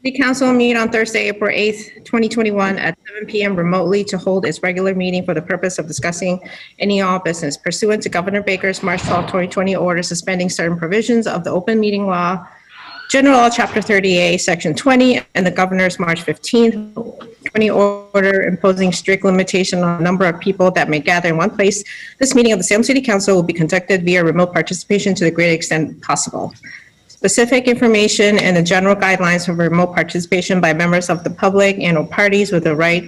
City Council meet on Thursday, April 8th, 2021 at 7 p.m. remotely to hold its regular meeting for the purpose of discussing any and all business pursuant to Governor Baker's March 12, 2020 order suspending certain provisions of the open meeting law, General Law, Chapter 30A, Section 20, and the Governor's March 15, 20 order imposing strict limitation on the number of people that may gather in one place. This meeting of the Salem City Council will be conducted via remote participation to the greatest extent possible. Specific information and the general guidelines for remote participation by members of the public and/or parties with the right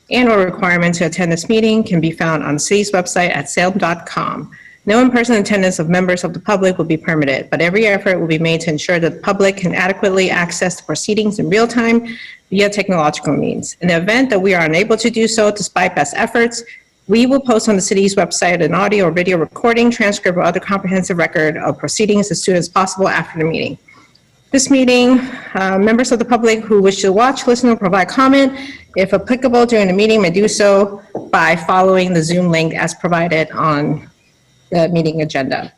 and/or requirement to attend this meeting can be found on the city's website at salem.com. No in-person attendance of members of the public will be permitted, but every effort will be made to ensure that the public can adequately access the proceedings in real time via technological means. In the event that we are unable to do so, despite best efforts, we will post on the city's website an audio or video recording, transcript, or other comprehensive record of proceedings as soon as possible after the meeting. This meeting, members of the public who wish to watch, listen, or provide comment, if applicable during the meeting, may do so by following the Zoom link as provided on the meeting agenda.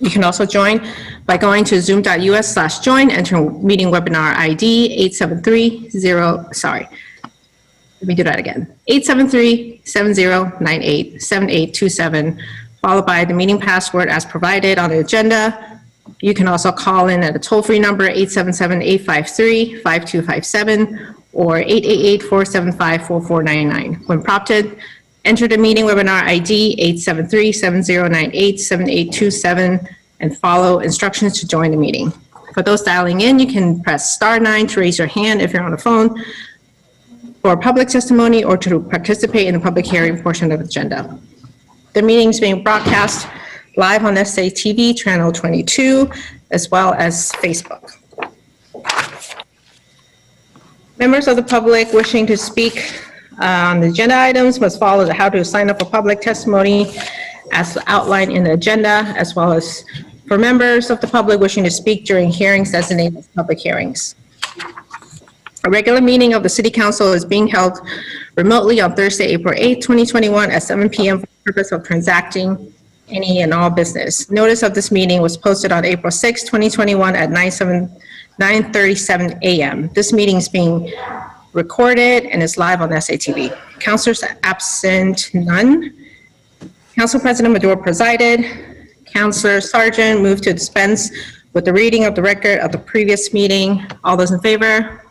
You can also join by going to zoom.us/join, enter meeting webinar ID 873-7098-7827, followed by the meeting password as provided on the agenda. You can also call in at a toll-free number 877-853-5257 or 888-475-4499. When prompted, enter the meeting webinar ID 873-7098-7827 and follow instructions to join the meeting. For those dialing in, you can press *9 to raise your hand if you're on the phone for public testimony or to participate in the public hearing portion of the agenda. The meeting is being broadcast live on SATV channel 22 as well as Facebook. Members of the public wishing to speak on the agenda items must follow the how to sign up for public testimony as outlined in the agenda, as well as for members of the public wishing to speak during hearings designated as public hearings. A regular meeting of the City Council is being held remotely on Thursday, April 8, 2021 at 7 p.m. for the purpose of transacting any and all business. Notice of this meeting was posted on April 6, 2021 at 9:37 a.m. This meeting is being recorded and is live on SATV. Councilors absent, none. Council President Maduro presided. Councilor Sargent moved to dispense with the reading of the record of the previous meeting. All those in favor?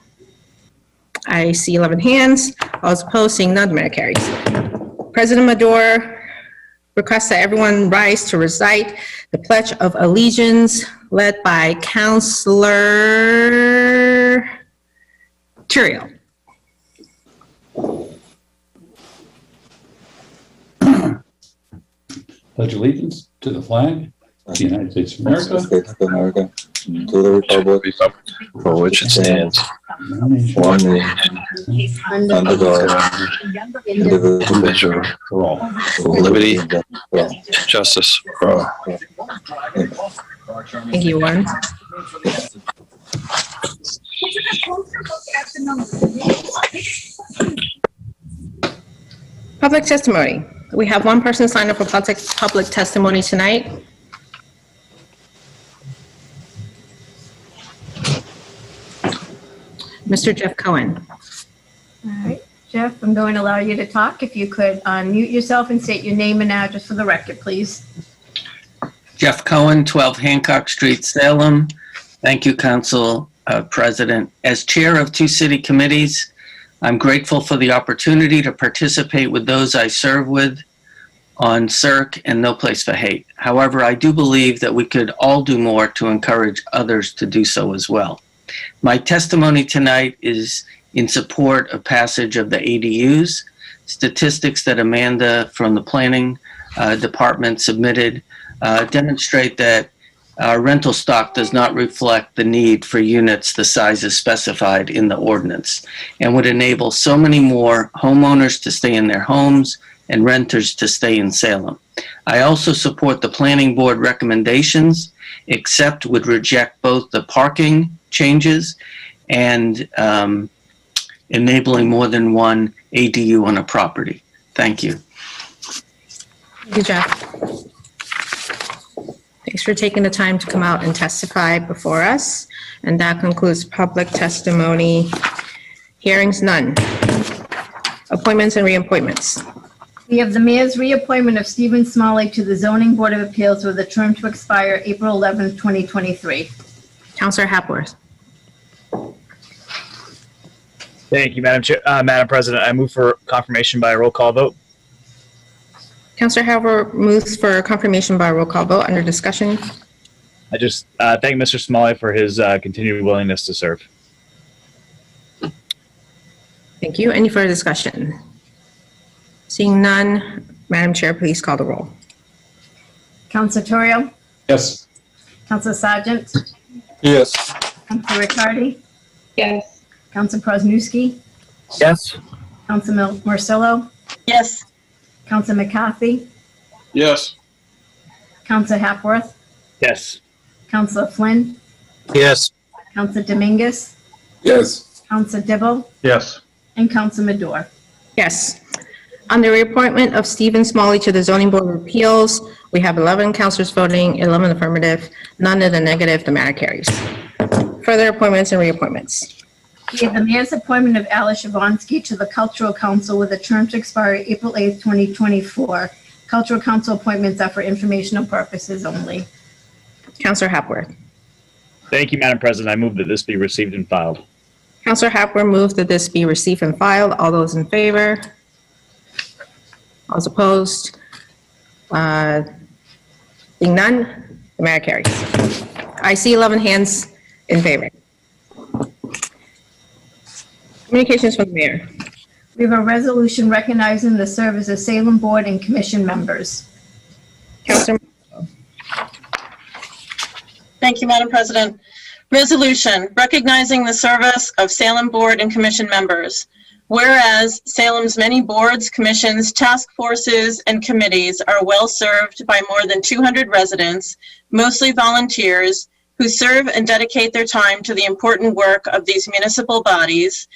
I see 11 hands. All those opposed, seeing none, the matter carries. President Maduro requests that everyone rise to recite the Pledge of Allegiance led by Councilor Turiel. Pledge allegiance to the flag of the United States of America, to the republic for which it stands, one nation, under God, indivisible, for all. with liberty and justice for all. Thank you, Warren. Public testimony. We have one person signed up for public testimony tonight. Mr. Jeff Cohen. All right, Jeff, I'm going to allow you to talk. If you could unmute yourself and state your name and address for the record, please. Jeff Cohen, 12 Hancock Street, Salem. Thank you, Council President. As chair of two city committees, I'm grateful for the opportunity to participate with those I serve with on CERC and No Place for Hate. However, I do believe that we could all do more to encourage others to do so as well. My testimony tonight is in support of passage of the ADUs. Statistics that Amanda from the Planning Department submitted demonstrate that our rental stock does not reflect the need for units the sizes specified in the ordinance and would enable so many more homeowners to stay in their homes and renters to stay in Salem. I also support the Planning Board recommendations, except would reject both the parking changes and enabling more than one ADU on a property. Thank you. Thank you, Jeff. Thanks for taking the time to come out and testify before us. And that concludes public testimony. Hearings none. Appointments and reappointments. We have the mayor's reappointment of Stephen Smalley to the Zoning Board of Appeals with a term to expire April 11th, 2023. Counselor Hapworth. Thank you, Madam President. I move for confirmation by a roll call vote. Counselor Hapworth moves for confirmation by roll call vote. Under discussion. I just thank Mr. Smalley for his continued willingness to serve. Thank you. Any further discussion? Seeing none, Madam Chair, please call the roll. Counselor Torrio, Yes. Counselor Sargent, Yes. Counselor Riccardi, Yes. Counselor Prosnewski, Yes. Counselor Marcillo, Yes. Counselor McCarthy, Yes. Counselor Hapworth, Yes. Counselor Flynn, Yes. Counselor Dominguez, Yes. Counselor Dibble, Yes. and Counselor Madore. Yes. On the reappointment of Stephen Smalley to the Zoning Board of Appeals, we have 11 councilors voting, 11 affirmative, none in the negative. The matter carries. Further appointments and reappointments. We have the mayor's appointment of Alice Shavonsky to the Cultural Council with a term to expire April 8th, 2024. Cultural Council appointments are for informational purposes only. Counselor Hapworth. Thank you, Madam President. I move that this be received and filed. Counselor Hapworth moves that this be received and filed. All those in favor? All those opposed? Being none, the matter carries. I see 11 hands in favor. Communications from the mayor. We have a resolution recognizing the service of Salem Board and Commission members. Counselor, Thank you, Madam President. Resolution recognizing the service of Salem Board and Commission members. Whereas Salem's many boards, commissions, task forces, and committees are well served by more than 200 residents, mostly volunteers, who serve and dedicate their time to the important work of these municipal bodies.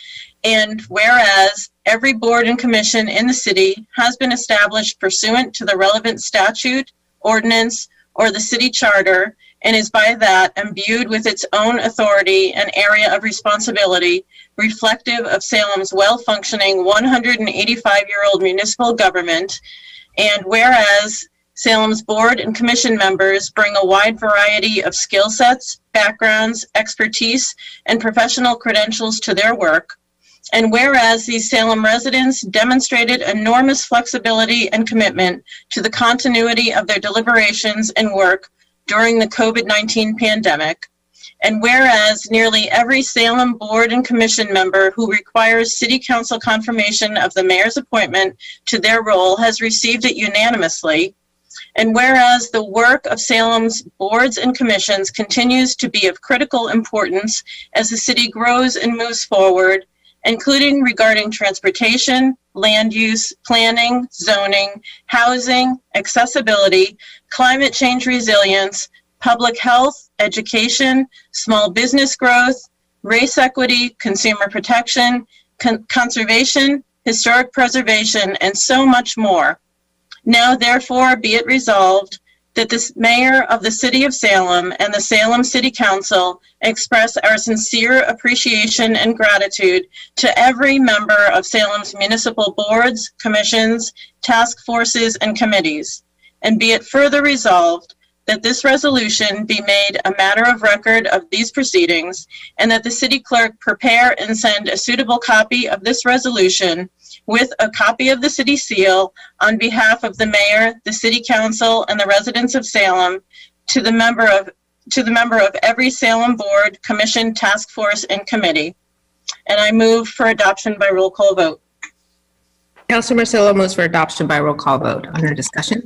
And whereas every board and commission in the city has been established pursuant to the relevant statute, ordinance, or the city charter, and is by that imbued with its own authority and area of responsibility, reflective of Salem's well-functioning 185-year-old municipal government. And whereas Salem's board and commission members bring a wide variety of skill sets, backgrounds, expertise, and professional credentials to their work. And whereas these Salem residents demonstrated enormous flexibility and commitment to the continuity of their deliberations and work during the COVID-19 pandemic. And whereas nearly every Salem board and commission member who requires city council confirmation of the mayor's appointment to their role has received it unanimously. And whereas the work of Salem's boards and commissions continues to be of critical importance as the city grows and moves forward, including regarding transportation, land use, planning, zoning, housing, accessibility, climate change resilience, public health, education, small business growth, race equity, consumer protection, conservation, historic preservation, and so much more. Now, therefore, be it resolved that the mayor of the city of Salem and the Salem City Council express our sincere appreciation and gratitude to every member of Salem's municipal boards, commissions, task forces, and committees. And be it further resolved that this resolution be made a matter of record of these proceedings, and that the city clerk prepare and send a suitable copy of this resolution with a copy of the city seal on behalf of the mayor, the city council, and the residents of Salem to the member of every Salem board, commission, task force, and committee. And I move for adoption by roll call vote. Counselor Marcillo moves for adoption by roll call vote. Under discussion.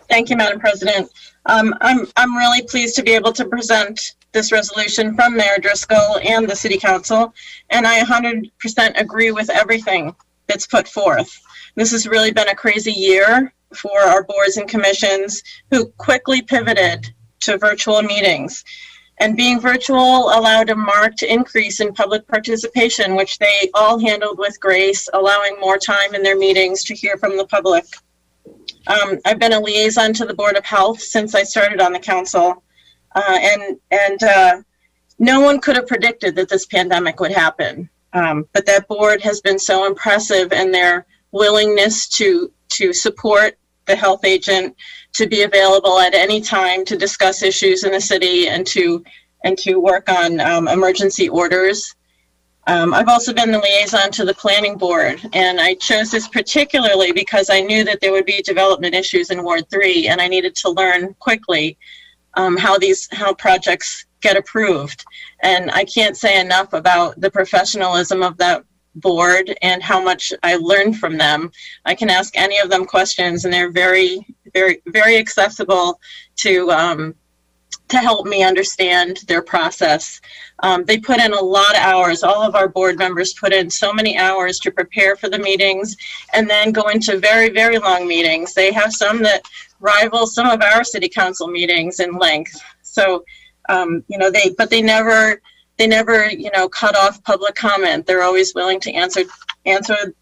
Thank you, Madam President. I'm really pleased to be able to present this resolution from Mayor Driscoll and the City Council, and I 100% agree with everything that's put forth. This has really been a crazy year for our boards and commissions who quickly pivoted to virtual meetings. And being virtual allowed a marked increase in public participation, which they all handled with grace, allowing more time in their meetings to hear from the public. I've been a liaison to the Board of Health since I started on the council. no one could have predicted that this pandemic would happen. But that board has been so impressive in their willingness to support the health agent, to be available at any time to discuss issues in the city and to work on emergency orders. I've also been the liaison to the planning board, and I chose this particularly because I knew that there would be development issues in Ward 3, and I needed to learn quickly how projects get approved. And I can't say enough about the professionalism of that board and how much I learned from them. I can ask any of them questions, and they're very, very, very accessible to help me understand their process. They put in a lot of hours. All of our board members put in so many hours to prepare for the meetings and then go into very, very long meetings. They have some that rival some of our city council meetings in length. So, they never, cut off public comment. They're always willing to answer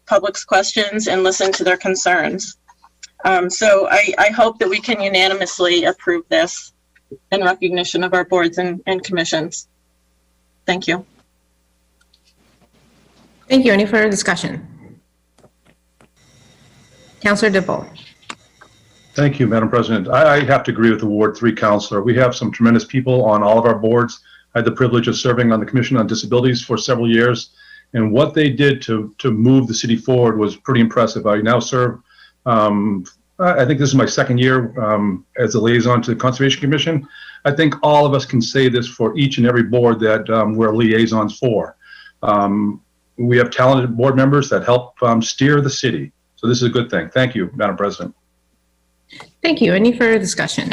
public's questions and listen to their concerns. So I hope that we can unanimously approve this in recognition of our boards and commissions. Thank you. Thank you. Any further discussion? Councilor DeBoer. Thank you, Madam President. I have to agree with the Ward 3 counselor. We have some tremendous people on all of our boards. I had the privilege of serving on the Commission on Disabilities for several years, and what they did to move the city forward was pretty impressive. I now serve, I think this is my second year as a liaison to the Conservation Commission. I think all of us can say this for each and every board that we're liaisons for. We have talented board members that help steer the city. So this is a good thing. Thank you, Madam President. Thank you. Any further discussion?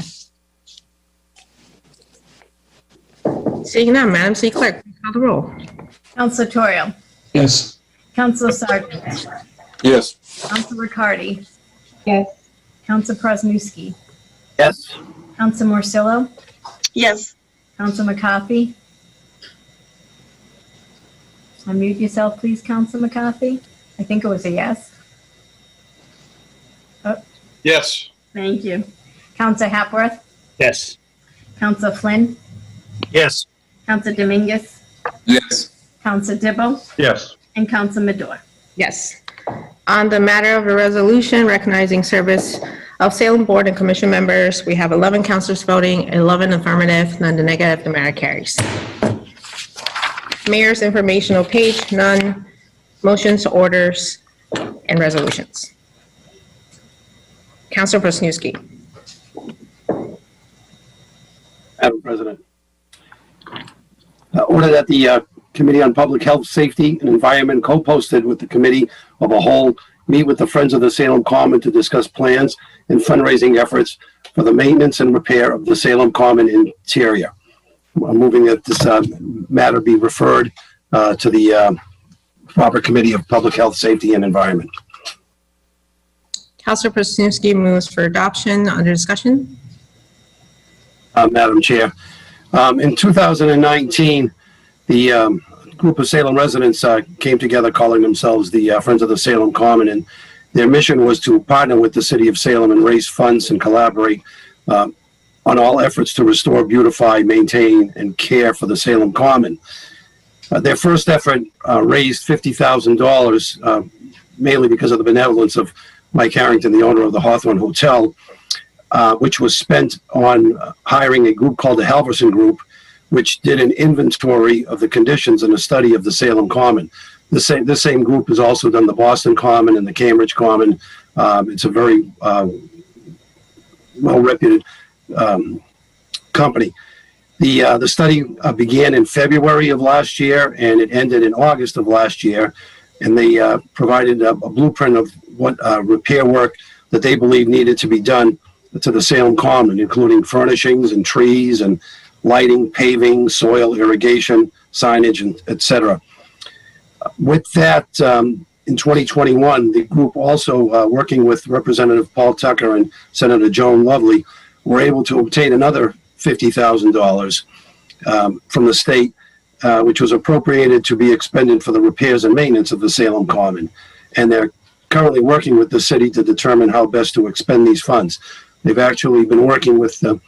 Seeing none, Madam City Clerk, please call the roll. Councilor Torrio. Yes. Councilor Sargent. Yes. Councilor Riccardi. Yes. Councilor Presnewski. Yes. Councilor Morcillo. Yes. Councilor McCarthy. Unmute yourself, please, Councilor McCarthy. I think it was a yes. Yes. Thank you. Councilor Hapworth. Yes. Councilor Flynn. Yes. Councilor Dominguez. Yes. Councilor Dibble. Yes. And Councilor Madore. Yes. On the matter of the resolution recognizing service of Salem Board and Commission members, we have 11 councilors voting, 11 affirmative, none negative. The matter carries. Mayor's informational page, none. Motions, orders, and resolutions. Councilor Presnewski. Madam President. Order that the Committee on Public Health, Safety, and Environment, co-posted with the Committee of a Whole, meet with the Friends of the Salem Common to discuss plans and fundraising efforts for the maintenance and repair of the Salem Common interior. I'm moving that this matter be referred to the proper Committee of Public Health, Safety, and Environment. Councilor Presnewski moves for adoption. Under discussion. Madam Chair. In 2019, the group of Salem residents came together calling themselves the Friends of the Salem Common, and their mission was to partner with the City of Salem and raise funds and collaborate on all efforts to restore, beautify, maintain, and care for the Salem Common. Their first effort raised $50,000, mainly because of the benevolence of Mike Harrington, the owner of the Hawthorne Hotel, which was spent on hiring a group called the Halverson Group, which did an inventory of the conditions and a study of the Salem Common. This same group has also done the Boston Common and the Cambridge Common. It's a very well-reputed company. The study began in February of last year, and it ended in August of last year. And they provided a blueprint of what repair work that they believe needed to be done to the Salem Common, including furnishings and trees and lighting, paving, soil irrigation, signage, and et cetera. With that, in 2021, the group also, working with Representative Paul Tucker and Senator Joan Lovely, were able to obtain another $50,000 from the state, which was appropriated to be expended for the repairs and maintenance of the Salem Common. And they're currently working with the city to determine how best to expend these funds. They've actually been working with the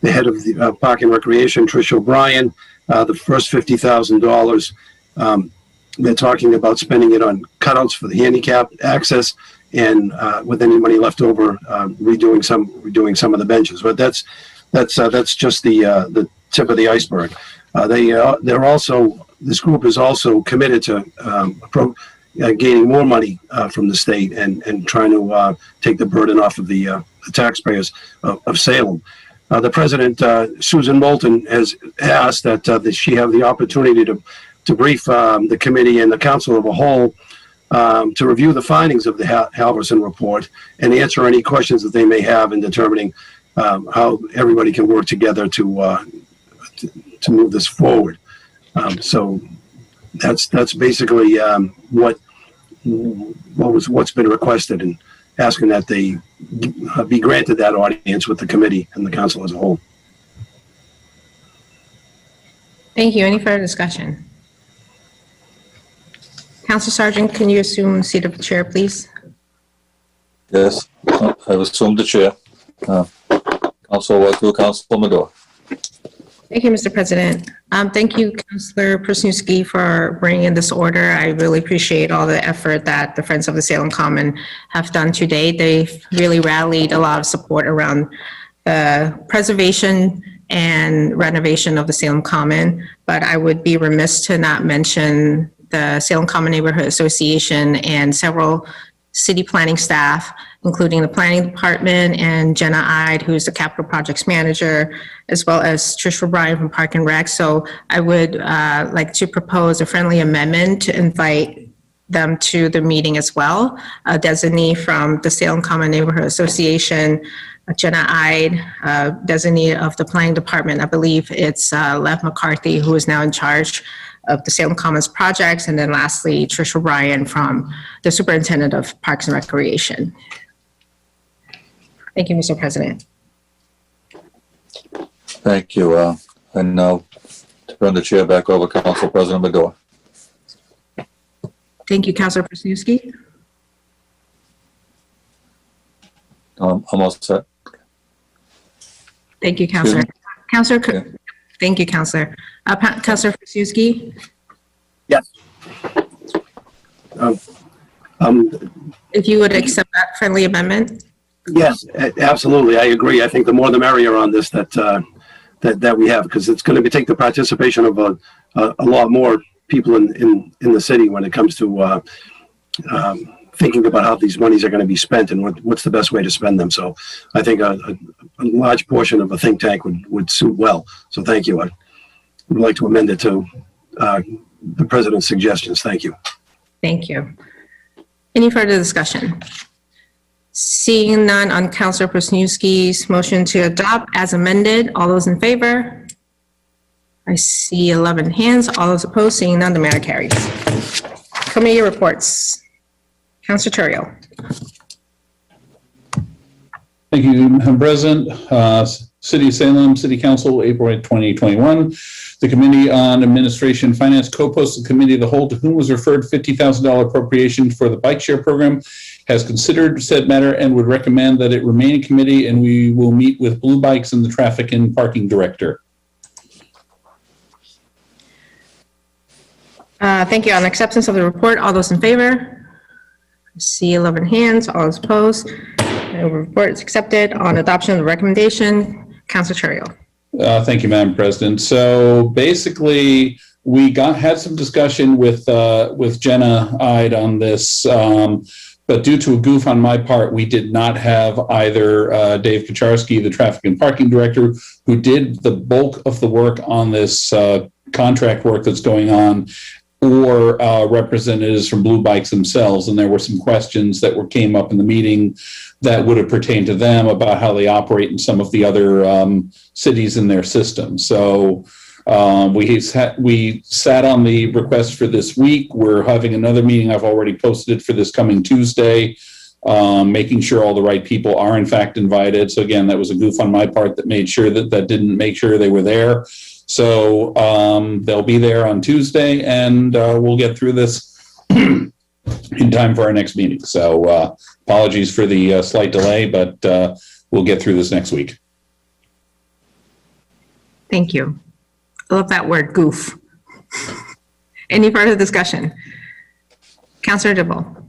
the head of the Park and Recreation, Trish O'Brien, the first $50,000. They're talking about spending it on cutouts for the handicap access, and with any money left over, redoing some of the benches. But that's just the tip of the iceberg. This group is also committed to gaining more money from the state and trying to take the burden off of the taxpayers of Salem. The president, Susan Moulton, has asked that she have the opportunity to brief the committee and the council of a whole to review the findings of the Halverson report and answer any questions that they may have in determining how everybody can work together to move this forward. So that's basically what's been requested, and asking that they be granted that audience with the committee and the council as a whole. Thank you. Any further discussion? Council Sergeant, can you assume the seat of the chair, please? Yes, I've assumed the chair. Council Madore. Thank you, Mr. President. Thank you, Councilor Persniewski, for bringing this order. I really appreciate all the effort that the Friends of the Salem Common have done to date. They've really rallied a lot of support around the preservation and renovation of the Salem Common, but I would be remiss to not mention the Salem Common Neighborhood Association and several city planning staff, including the planning department and Jenna Ide, who's the capital projects manager, as well as Trish O'Brien from Park and Rec. So I would like to propose a friendly amendment to invite them to the meeting as well. A designee from the Salem Common Neighborhood Association, Jenna Ide, designee of the planning department. I believe it's Lev McCarthy, who is now in charge of the Salem Commons projects. And then lastly, Trish O'Brien from the superintendent of Parks and Recreation. Thank you, Mr. President. Thank you. And now turn the chair back over to Council President Madore. Thank you, Councilor Persniewski. I'm all set. Thank you, Councilor. Thank you, Councilor. Councilor Persniewski. Yes. If you would accept that friendly amendment. Yes, absolutely. I agree. I think the more the merrier on this that we have, because it's going to take the participation of a lot more people in the city when it comes to thinking about how these monies are going to be spent and what's the best way to spend them. So I think a large portion of a think tank would suit well. So thank you. I would like to amend it to the president's suggestions. Thank you. Thank you. Any further discussion? Seeing none on Councilor Persniewski's motion to adopt as amended, all those in favor? I see 11 hands. All those opposed, seeing none, the matter carries. Committee reports. Councilor Terrio. Thank you, Madam President. City of Salem City Council, April 8, 2021. The Committee on Administration and Finance co-posted Committee of the Whole, to whom was referred $50,000 appropriation for the bike share program, has considered said matter and would recommend that it remain in committee, and we will meet with Blue Bikes and the Traffic and Parking Director. Thank you. On acceptance of the report, all those in favor? I see 11 hands. All those opposed? The report is accepted. On adoption of the recommendation, Councilor Terrio. Thank you, Madam President. So basically, we had some discussion with Jenna Ide on this, but due to a goof on my part, we did not have either Dave Kucharski, the Traffic and Parking Director, who did the bulk of the work on this contract work that's going on, or representatives from Blue Bikes themselves. And there were some questions that came up in the meeting that would have pertained to them about how they operate in some of the other cities in their system. So we sat on the request for this week. We're having another meeting. I've already posted it for this coming Tuesday, making sure all the right people are in fact invited. So again, that was a goof on my part that made sure that didn't make sure they were there. So they'll be there on Tuesday, and we'll get through this in time for our next meeting. So apologies for the slight delay, but we'll get through this next week. Thank you. I love that word, goof. Any further discussion? Councilor DeVoe.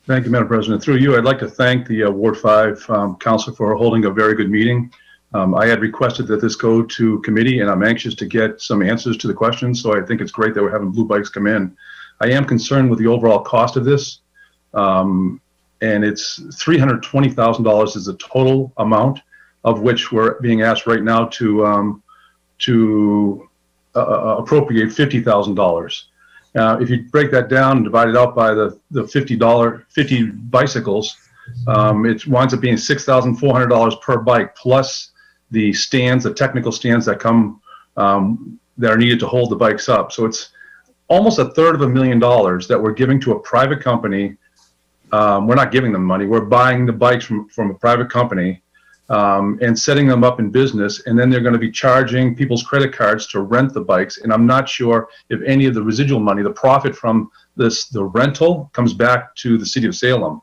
Thank you, Madam President. Through you, I'd like to thank the Ward 5 Council for holding a very good meeting. I had requested that this go to committee, and I'm anxious to get some answers to the questions, so I think it's great that we're having Blue Bikes come in. I am concerned with the overall cost of this, and it's $320,000 is the total amount, of which we're being asked right now to appropriate $50,000. If you break that down and divide it out by the $50 bicycles, it winds up being $6,400 per bike, plus the stands, the technical stands that come that are needed to hold the bikes up. So it's almost $250,000 that we're giving to a private company. We're not giving them money. We're buying the bikes from a private company and setting them up in business, and then they're going to be charging people's credit cards to rent the bikes. And I'm not sure if any of the residual money, the profit from this, the rental, comes back to the city of Salem.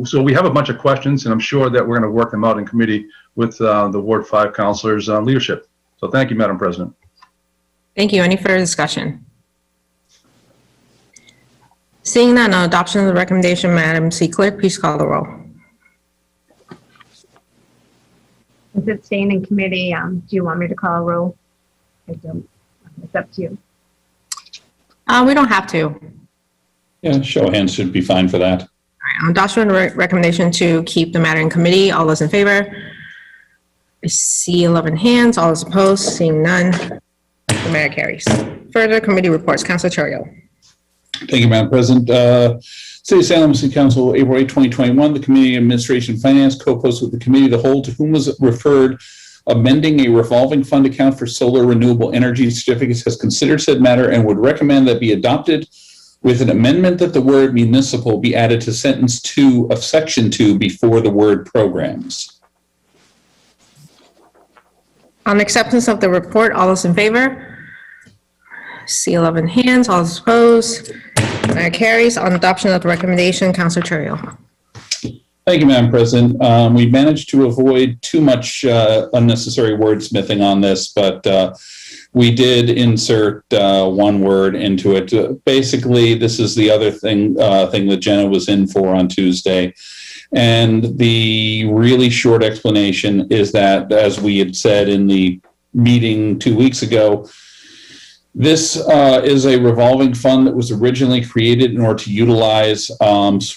So we have a bunch of questions, and I'm sure that we're going to work them out in committee with the Ward 5 councilors' leadership. So thank you, Madam President. Thank you. Any further discussion? Seeing none, on adoption of the recommendation, Madam C. Clerk, please call the roll. Since it's staying in committee, do you want me to call a roll? I don't. It's up to you. We don't have to. Yeah, show of hands should be fine for that. All right, on adoption of the recommendation to keep the matter in committee, all those in favor? I see 11 hands. All those opposed? Seeing none, the matter carries. Further committee reports. Councilor Terrio. Thank you, Madam President. City of Salem City Council, April 8, 2021, the Committee on Administration and Finance co-posted with the committee the whole to whom was referred amending a revolving fund account for solar renewable energy certificates has considered said matter and would recommend that be adopted with an amendment that the word municipal be added to sentence 2 of section 2 before the word programs. On acceptance of the report, all those in favor? See 11 hands. All those opposed? That carries. On adoption of the recommendation, Councilor Terrio. Thank you, Madam President. We managed to avoid too much unnecessary wordsmithing on this, but we did insert one word into it. Basically, this is the other thing that Jenna was in for on Tuesday. And the really short explanation is that, as we had said in the meeting 2 weeks ago, this is a revolving fund that was originally created in order to utilize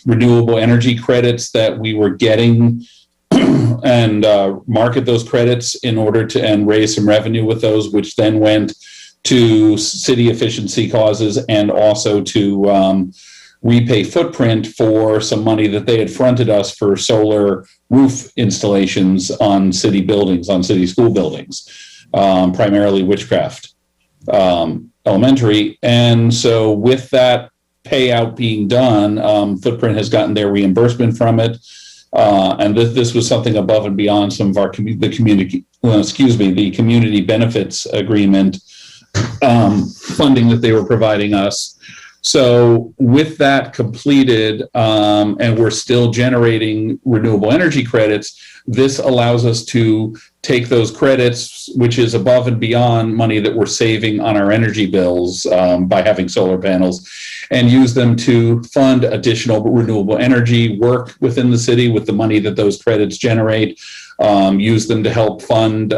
renewable energy credits that we were getting and market those credits in order to and raise some revenue with those, which then went to city efficiency causes and also to repay Footprint for some money that they had fronted us for solar roof installations on city buildings, on city school buildings, primarily Witchcraft Elementary. And so with that payout being done, Footprint has gotten their reimbursement from it. And this was something above and beyond some of our the community benefits agreement funding that they were providing us. So with that completed, and we're still generating renewable energy credits, this allows us to take those credits, which is above and beyond money that we're saving on our energy bills by having solar panels, and use them to fund additional renewable energy work within the city with the money that those credits generate, use them to help fund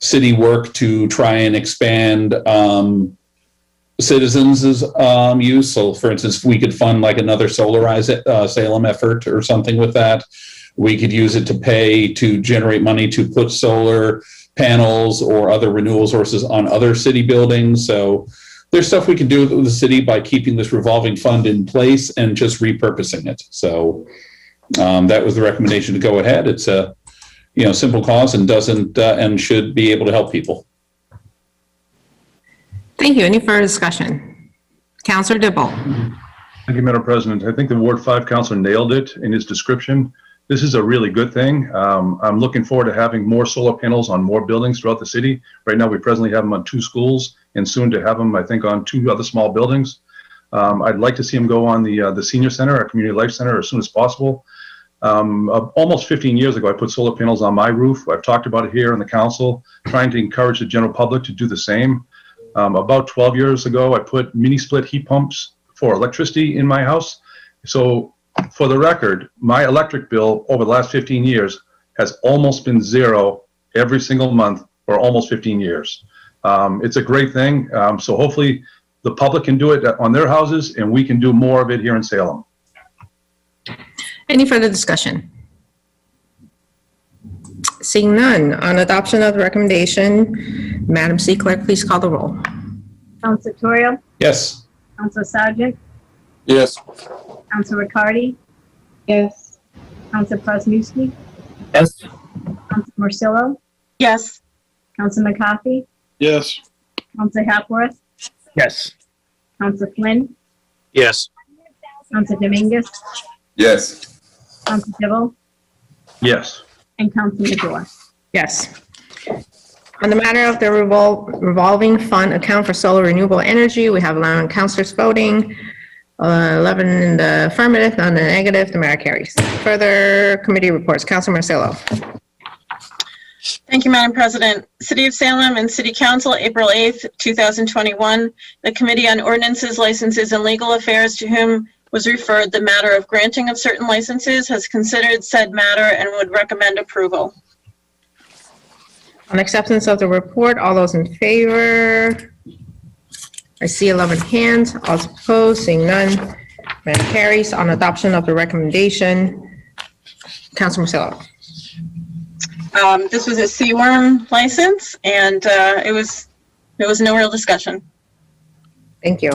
city work to try and expand citizens' use. So, for instance, we could fund like another Solarize Salem effort or something with that. We could use it to pay to generate money to put solar panels or other renewable sources on other city buildings. So there's stuff we can do with the city by keeping this revolving fund in place and just repurposing it. So that was the recommendation to go ahead. It's a simple cause and doesn't and should be able to help people. Thank you. Any further discussion? Councilor DeVoe. Thank you, Madam President. I think the Ward 5 councilor nailed it in his description. This is a really good thing. I'm looking forward to having more solar panels on more buildings throughout the city. Right now, we presently have them on 2 schools and soon to have them, I think, on 2 other small buildings. I'd like to see them go on the senior center, our community life center, as soon as possible. Almost 15 years ago, I put solar panels on my roof. I've talked about it here in the council, trying to encourage the general public to do the same. About 12 years ago, I put mini split heat pumps for electricity in my house. So for the record, my electric bill over the last 15 years has almost been zero every single month for almost 15 years. It's a great thing. So hopefully the public can do it on their houses and we can do more of it here in Salem. Any further discussion? Seeing none, on adoption of the recommendation, Madam C. Clerk, please call the roll. Council Torrio, Yes. Council Sargent, Yes. Council Riccardi. Yes. Council Presnowski, Yes. Council Marcillo, Yes. Council McCarthy, Yes. Council Hapworth, Yes. Council Flynn, Yes. Council Dominguez, Yes. Council Dibble, Yes. and Council Madore. Yes. On the matter of the revolving fund account for solar renewable energy, we have 11 councilors voting, 11 in the affirmative, none in the negative. The matter carries. Further committee reports. Council Marcillo. Thank you, Madam President. City of Salem and City Council, April 8th, 2021. The Committee on Ordinances, Licenses, and Legal Affairs, to whom was referred the matter of granting of certain licenses, has considered said matter and would recommend approval. On acceptance of the report, all those in favor? I see 11 hands. All opposed, seeing none. Matter carries. On adoption of the recommendation, Council Marcillo. This was a C-worm license, and there was no real discussion. Thank you.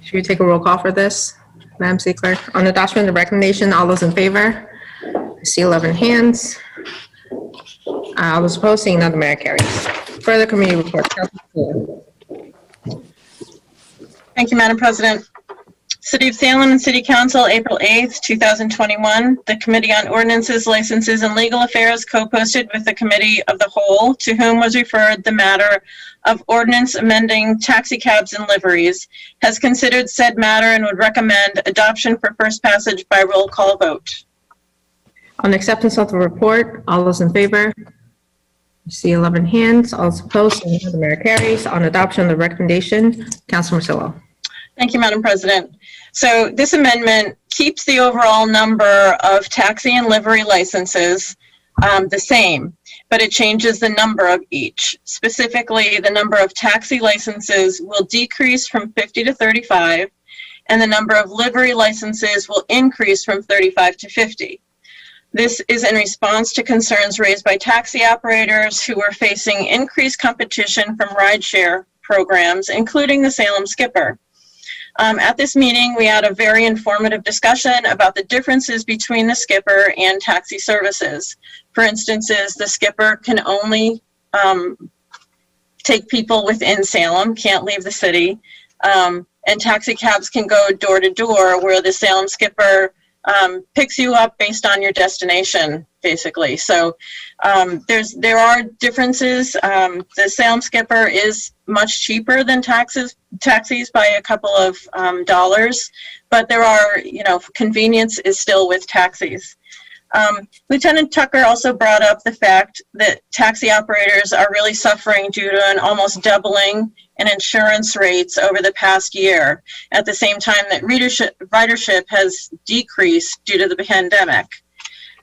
Should we take a roll call for this, Madam C. Clerk? On adoption of the recommendation, all those in favor? I see 11 hands. All those opposed, seeing none, the matter carries. Further committee reports. Council Floor. Thank you, Madam President. City of Salem and City Council, April 8th, 2021. The Committee on Ordinances, Licenses, and Legal Affairs co-posted with the Committee of the Whole, to whom was referred the matter of ordinance amending taxi cabs and liveries, has considered said matter and would recommend adoption for first passage by roll call vote. On acceptance of the report, all those in favor? I see 11 hands. All opposed, seeing none, the matter carries. On adoption of the recommendation, Council Marcillo. Thank you, Madam President. So this amendment keeps the overall number of taxi and livery licenses the same, but it changes the number of each. Specifically, the number of taxi licenses will decrease from 50 to 35, and the number of livery licenses will increase from 35 to 50. This is in response to concerns raised by taxi operators who are facing increased competition from rideshare programs, including the Salem Skipper. At this meeting, we had a very informative discussion about the differences between the Skipper and taxi services. For instance, the Skipper can only take people within Salem, can't leave the city, and taxi cabs can go door to door, where the Salem Skipper picks you up based on your destination, basically. So there are differences. The Salem Skipper is much cheaper than taxis by a couple of dollars, but there are, convenience is still with taxis. Lieutenant Tucker also brought up the fact that taxi operators are really suffering due to an almost doubling in insurance rates over the past year, at the same time that ridership has decreased due to the pandemic.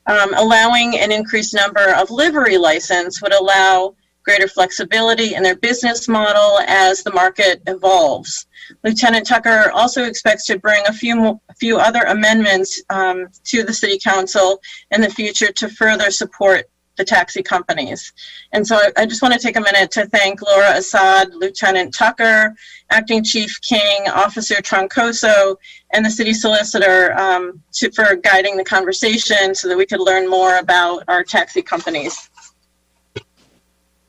Allowing an increased number of livery license would allow greater flexibility in their business model as the market evolves. Lieutenant Tucker also expects to bring a few other amendments to the City Council in the future to further support the taxi companies. And so I just want to take a minute to thank Laura Assad, Lieutenant Tucker, Acting Chief King, Officer Troncoso, and the City Solicitor for guiding the conversation so that we could learn more about our taxi companies.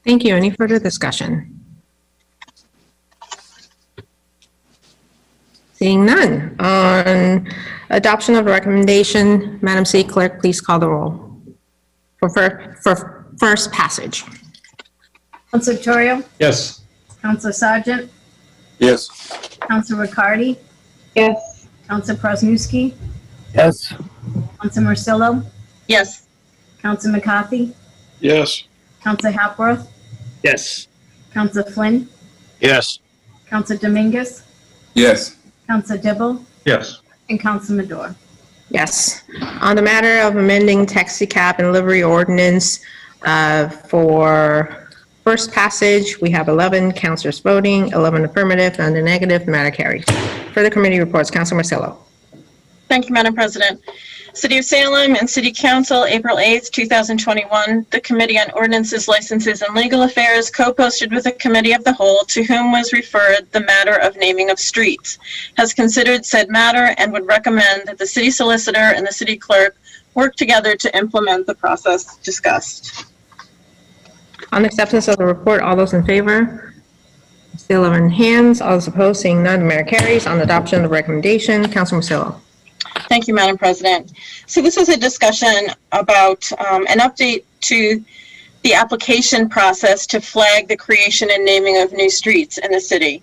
Thank you. Any further discussion? Seeing none. On adoption of the recommendation, Madam City Clerk, please call the roll for first passage. Council Torrio, Yes. Council Sargent, Yes. Council Riccardi, Yes. Council Presnowski, Yes. Council Marcillo, Yes. Council McCarthy, Yes. Council Hapworth, Yes. Council Flynn, Yes. Council Dominguez, Yes. Council Dibble, Yes. and Council Madore. Yes. On the matter of amending taxi cab and livery ordinance for first passage, we have 11 councilors voting, 11 affirmative, none in negative, the matter carries. Further committee reports, Council Marcillo. Thank you, Madam President. City of Salem and City Council, April 8th, 2021. The Committee on Ordinances, Licenses, and Legal Affairs co-posted with the Committee of the Whole, to whom was referred the matter of naming of streets, has considered said matter and would recommend that the city solicitor and the city clerk work together to implement the process discussed. On acceptance of the report, all those in favor? Still 11 hands. All those opposed, seeing none, the matter carries. On adoption of the recommendation, Council Marcillo. Thank you, Madam President. So this is a discussion about an update to the application process to flag the creation and naming of new streets in the city,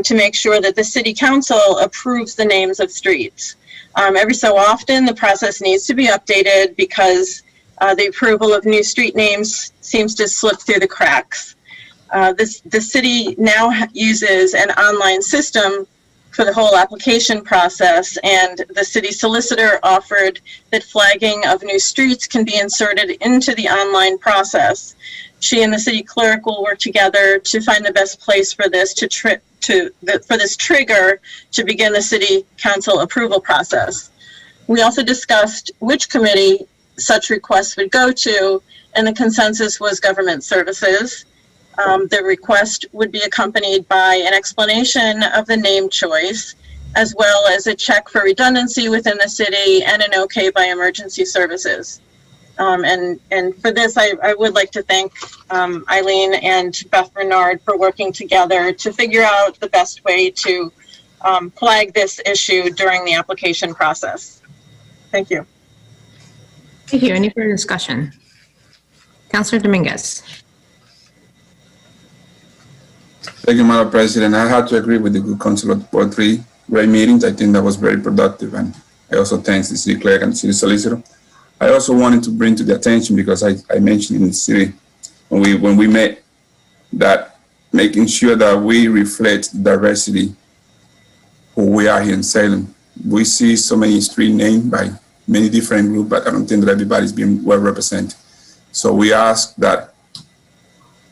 to make sure that the City Council approves the names of streets. Every so often, the process needs to be updated because the approval of new street names seems to slip through the cracks. The city now uses an online system for the whole application process, and the city solicitor offered that flagging of new streets can be inserted into the online process. She and the city clerk will work together to find the best place for this for this trigger to begin the City Council approval process. We also discussed which committee such requests would go to, and the consensus was Government Services. The request would be accompanied by an explanation of the name choice, as well as a check for redundancy within the city and an okay by Emergency Services. And for this, I would like to thank Eileen and Beth Bernard for working together to figure out the best way to flag this issue during the application process. Thank you. Thank you. Any further discussion? Councilor Dominguez. Thank you, Madam President. I have to agree with the good council of Board 3 great meetings. I think that was very productive, and I also thank the city clerk and the city solicitor. I also wanted to bring to the attention, because I mentioned in the city when we met, that making sure that we reflect the diversity who we are here in Salem. We see so many street names by many different groups, but I don't think that everybody's being well represented. So we ask that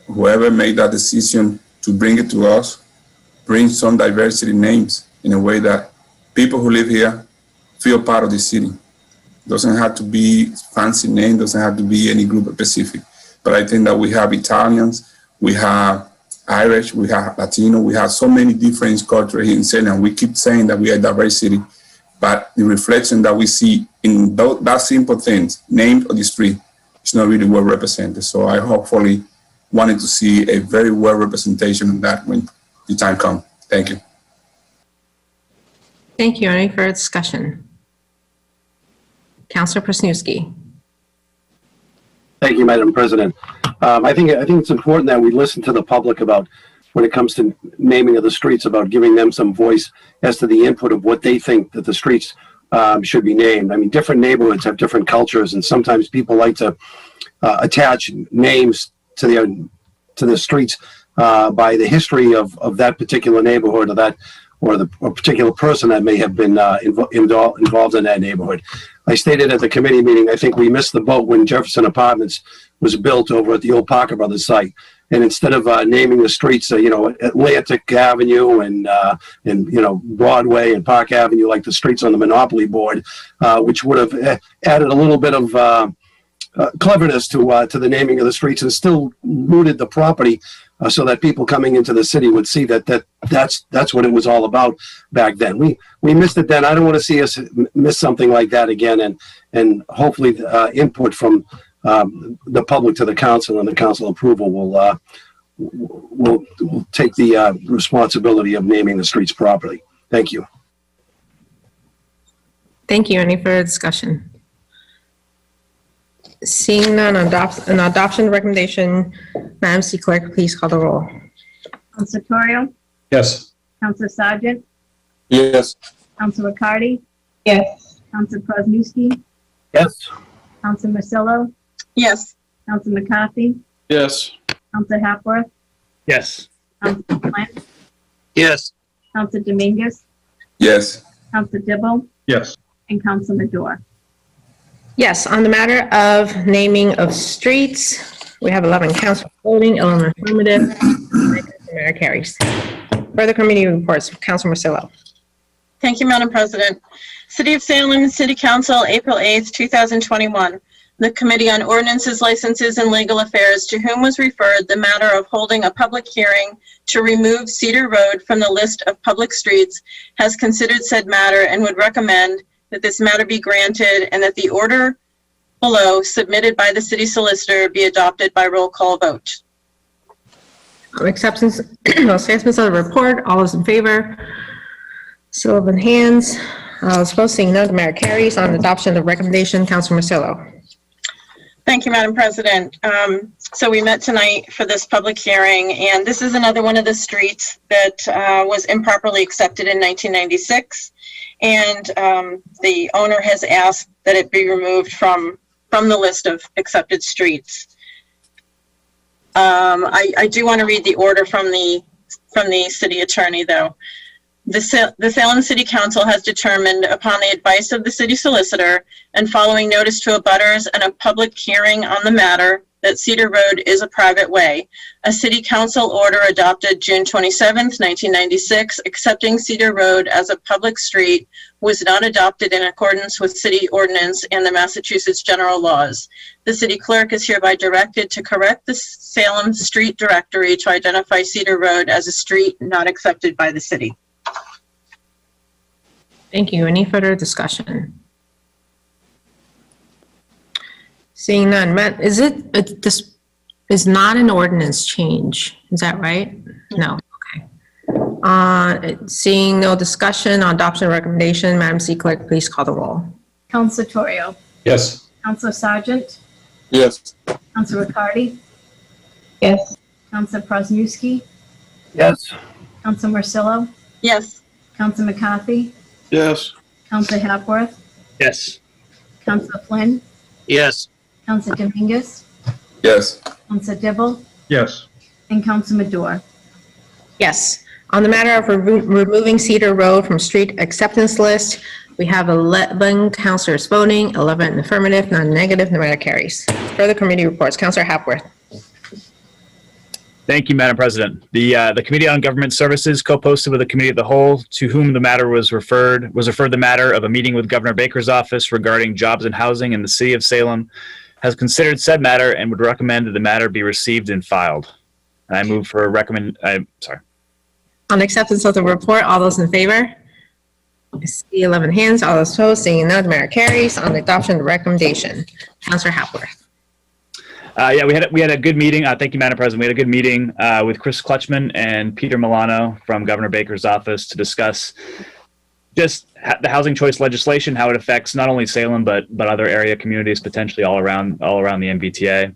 whoever made that decision to bring it to us, bring some diversity names in a way that people who live here feel part of the city. Doesn't have to be fancy name, doesn't have to be any group specific. But I think that we have Italians, we have Irish, we have Latino, we have so many different cultures here in Salem. We keep saying that we are a diverse city, but the reflection that we see in that simple things, names of the street, is not really well represented. So I hopefully wanted to see a very well representation of that when the time comes. Thank you. Thank you. Any further discussion? Councilor Presnewski. Thank you, Madam President. I think it's important that we listen to the public about, when it comes to naming of the streets, about giving them some voice as to the input of what they think that the streets should be named. I mean, different neighborhoods have different cultures, and sometimes people like to attach names to the streets by the history of that particular neighborhood, or the particular person that may have been involved in that neighborhood. I stated at the committee meeting, I think we missed the boat when Jefferson Apartments was built over at the old Parker Brothers site. And instead of naming the streets, Atlantic Avenue and Broadway and Park Avenue, like the streets on the Monopoly board, which would have added a little bit of cleverness to the naming of the streets, and still rooted the property so that people coming into the city would see that's what it was all about back then. We missed it then. I don't want to see us miss something like that again, and hopefully input from the public to the council, and the council approval will take the responsibility of naming the streets properly. Thank you. Thank you. Any further discussion? Seeing none, an adoption recommendation, Madam City Clerk, please call the roll. Council Torrio, Yes. Council Sargent, Yes. Council Riccardi, Yes. Council Presnewski, Yes. Council Marcillo, Yes. Council McCarthy, Yes. Council Hapworth, Yes. Council Flynn, Yes. Council Dominguez, Yes. Council Dibble, Yes. and Council Madore. Yes, on the matter of naming of streets, we have 11 council voting, 11 affirmative. The matter carries. Further committee reports, Council Marcillo. Thank you, Madam President. City of Salem, City Council, April 8th, 2021. The Committee on Ordinances, Licenses, and Legal Affairs, to whom was referred the matter of holding a public hearing to remove Cedar Road from the list of public streets, has considered said matter and would recommend that this matter be granted and that the order below submitted by the city solicitor be adopted by roll call vote. Acceptance of the report, all those in favor? Still open hands. Opposed, seeing none, the matter carries. On adoption of the recommendation, Council Marcillo. Thank you, Madam President. So we met tonight for this public hearing, and this is another one of the streets that was improperly accepted in 1996. And the owner has asked that it be removed from the list of accepted streets. I do want to read the order from the city attorney, though. The Salem City Council has determined, upon the advice of the city solicitor and following notice to abutters and a public hearing on the matter, that Cedar Road is a private way. A city council order adopted June 27th, 1996, accepting Cedar Road as a public street was not adopted in accordance with city ordinance and the Massachusetts general laws. The city clerk is hereby directed to correct the Salem Street Directory to identify Cedar Road as a street not accepted by the city. Thank you. Any further discussion? Seeing none, Matt, this is not an ordinance change, is that right? No, okay. Seeing no discussion on adoption recommendation, Madam City Clerk, please call the roll. Council Torrio, Yes. Council Sargent, Yes. Council Riccardi, Yes. Council Prosnewski, Yes. Council Marcillo, Yes. Council McCarthy, Yes. Council Hapworth, Yes. Council Flynn, Yes. Council Dominguez, Yes. Council Dibble, Yes. and Council Madore. Yes. On the matter of removing Cedar Road from street acceptance list, we have 11 councilors voting, 11 affirmative, none negative, the matter carries. Further committee reports, Councilor Hapworth. Thank you, Madam President. The Committee on Government Services co-posted with the Committee of the Whole, to whom the matter was referred the matter of a meeting with Governor Baker's office regarding jobs and housing in the city of Salem, has considered said matter and would recommend that the matter be received and filed. And I move for On acceptance of the report, all those in favor? I see 11 hands, all those opposed, seeing none, the matter carries. On the adoption of the recommendation, Councilor Hapworth. We had a good meeting. Thank you, Madam President. We had a good meeting with Chris Clutchman and Peter Milano from Governor Baker's office to discuss just the housing choice legislation, how it affects not only Salem but other area communities potentially all around the MBTA,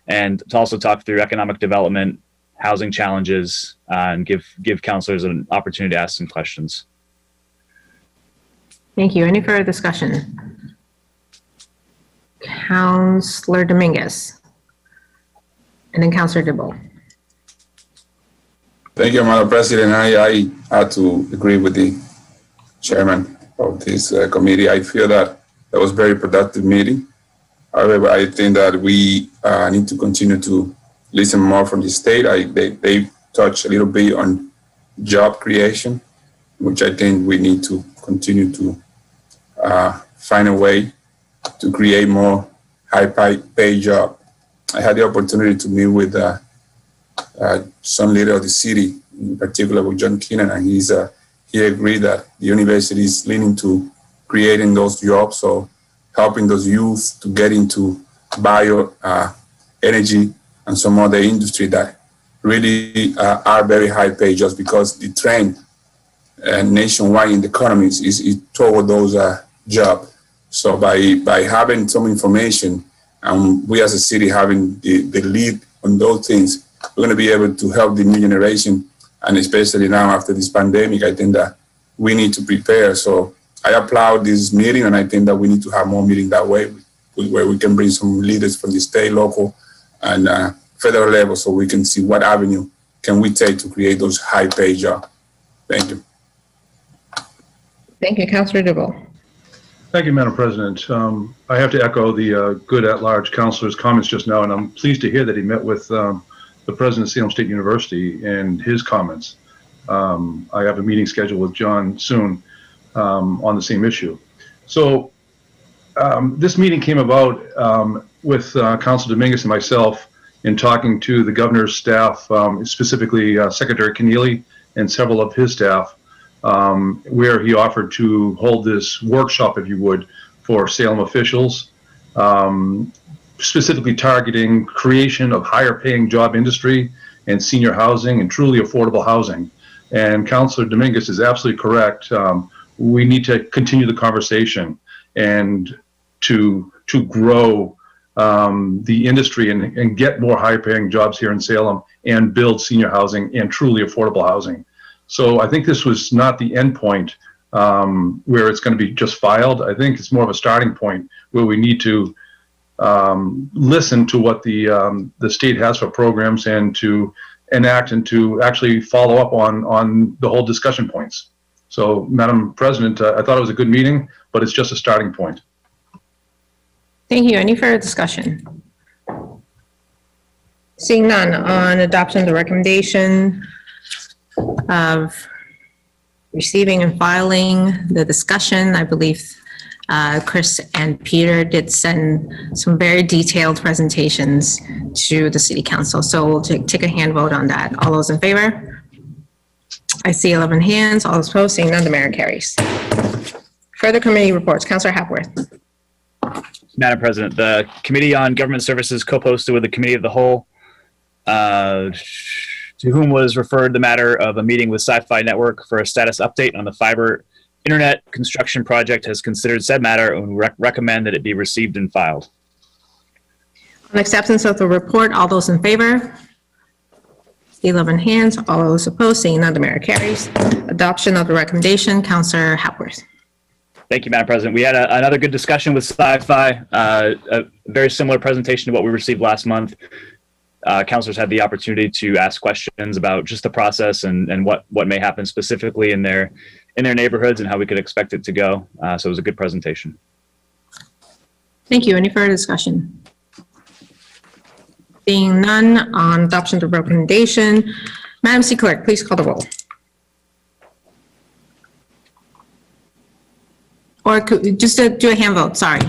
and to also talk through economic development, housing challenges, and give councilors an opportunity to ask some questions. Thank you. Any further discussion? Councilor Dominguez. And then Councilor Dibble. Thank you, Madam President. I had to agree with the chairman of this committee. I feel that was a very productive meeting. However, I think that we need to continue to listen more from the state. They touched a little bit on job creation, which I think we need to continue to find a way to create more high-paid jobs. I had the opportunity to meet with some leader of the city, in particular with John Keenan, and he agreed that the university is leaning to creating those jobs, so helping those youth to get into bio energy and some other industry that really are very high paid, just because the trend nationwide in the economy is toward those jobs. So by having some information, and we as a city having the lead on those things, we're going to be able to help the new generation. And especially now after this pandemic, I think that we need to prepare. So I applaud this meeting, and I think that we need to have more meetings that way with where we can bring some leaders from the state, local, and federal level, so we can see what avenue can we take to create those high-paid jobs. Thank you. Thank you, Councilor DeVoe. Thank you, Madam President. I have to echo the good at-large councilor's comments just now, and I'm pleased to hear that he met with the president of Salem State University and his comments. I have a meeting scheduled with John soon on the same issue. So this meeting came about with Councilor Dominguez and myself in talking to the governor's staff, specifically Secretary Keneally and several of his staff, where he offered to hold this workshop, if you would, for Salem officials, specifically targeting creation of higher paying job industry and senior housing and truly affordable housing. And Councilor Dominguez is absolutely correct. We need to continue the conversation and to grow the industry and get more high paying jobs here in Salem and build senior housing and truly affordable housing. So I think this was not the end point where it's going to be just filed. I think it's more of a starting point where we need to listen to what the state has for programs and to enact and to actually follow up on the whole discussion points. So, Madam President, I thought it was a good meeting, but it's just a starting point. Thank you. Any further discussion? Seeing none, on adoption of the recommendation of receiving and filing the discussion, I believe Chris and Peter did send some very detailed presentations to the City Council. So we'll take a hand vote on that. All those in favor? I see 11 hands. All those opposed, seeing none, the mayor carries. Further committee reports. Councilor Hapworth. Madam President, the Committee on Government Services co-posted with the Committee of the Whole, to whom was referred the matter of a meeting with Sci-Fi Network for a status update on the fiber internet construction project, has considered said matter and recommend that it be received and filed. On acceptance of the report, all those in favor? 11 hands. All those opposed, seeing none, the mayor carries. Adoption of the recommendation. Councilor Hapworth. Thank you, Madam President. We had another good discussion with Sci-Fi, a very similar presentation to what we received last month. Councilors had the opportunity to ask questions about just the process and what may happen specifically in their neighborhoods and how we could expect it to go. So it was a good presentation. Thank you. Any further discussion? Being none, on adoption of the recommendation, Madam C. Clerk, please call the roll. Or just do a hand vote, sorry.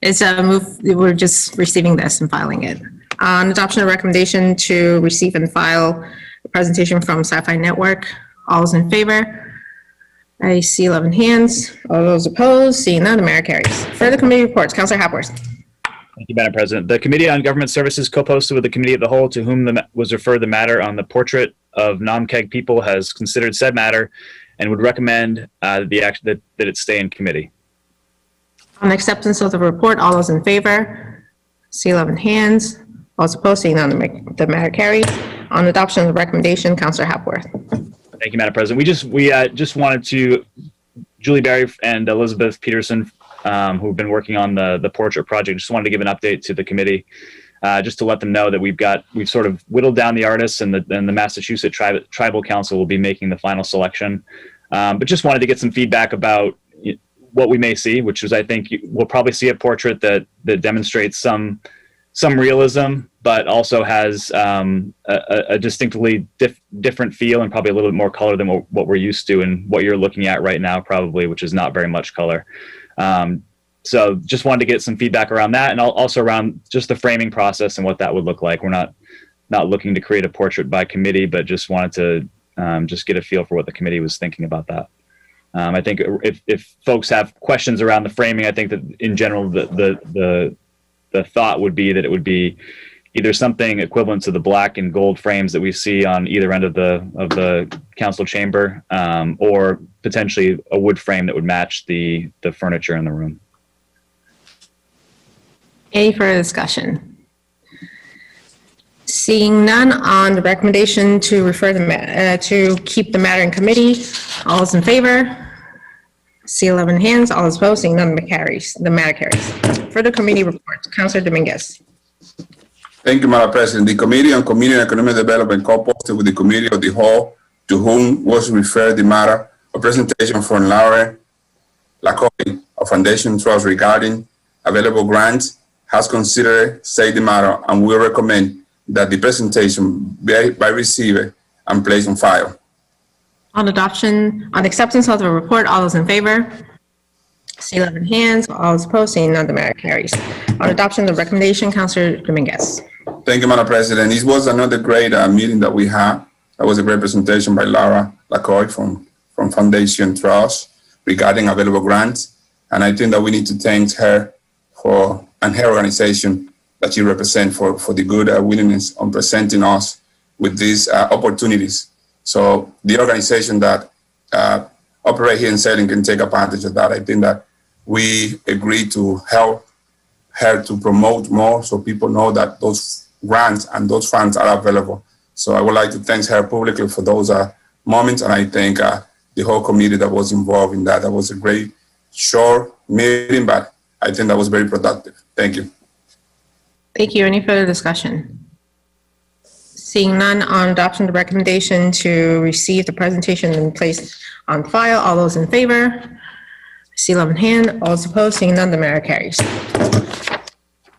It's a move, we're just receiving this and filing it. On adoption of recommendation to receive and file a presentation from Sci-Fi Network, all those in favor? I see 11 hands. All those opposed, seeing none, the mayor carries. Further committee reports, Councilor Hapworth. Thank you, Madam President. The Committee on Government Services co-posted with the Committee of the Whole, to whom was referred the matter on the portrait of Namkeg people, has considered said matter and would recommend that it stay in committee. On acceptance of the report, all those in favor? See 11 hands. All those opposed, seeing none, the matter carries. On adoption of the recommendation, Councilor Hapworth. Thank you, Madam President. We just wanted to, Julie Berry and Elizabeth Peterson, who've been working on the portrait project, just wanted to give an update to the committee, just to let them know that we've sort of whittled down the artists, and the Massachusetts Tribal Council will be making the final selection. But just wanted to get some feedback about what we may see, which is, I think we'll probably see a portrait that demonstrates some realism, but also has a distinctly different feel and probably a little bit more color than what we're used to and what you're looking at right now, probably, which is not very much color. So just wanted to get some feedback around that, and also around just the framing process and what that would look like. We're not looking to create a portrait by committee, but just wanted to just get a feel for what the committee was thinking about that. I think if folks have questions around the framing, I think that in general the thought would be that it would be either something equivalent to the black and gold frames that we see on either end of the council chamber, or potentially a wood frame that would match the furniture in the room. Any further discussion? Seeing none, on the recommendation to refer to keep the matter in committee, all those in favor? See 11 hands, all is opposed, seeing none, the matter carries. Further committee reports, Councilor Dominguez. Thank you, Madam President. The Committee on Community and Economic Development co-posted with the Committee of the Whole, to whom was referred the matter, a presentation from Laura Lacoy of Foundation Trust regarding available grants, has considered the matter, and will recommend that the presentation be received and placed on file. On acceptance of the report, all those in favor? See 11 hands, all is opposed, seeing none, the matter carries. On adoption of the recommendation, Councilor Dominguez. Thank you, Madam President. This was another great meeting that we had. That was a great presentation by Laura Lacoy from Foundation Trust regarding available grants. And I think that we need to thank her and her organization that she represents for the good willingness on presenting us with these opportunities. So the organization that operate here in Salem can take advantage of that. I think that we agreed to help her to promote more so people know that those grants and those funds are available. So I would like to thank her publicly for those moments, and I thank the whole committee that was involved in that. That was a great, short meeting, but I think that was very productive. Thank you. Thank you. Any further discussion? Seeing none, on adoption of the recommendation to receive the presentation and place on file, all those in favor? See 11 hand, all is opposed, seeing none, the matter carries.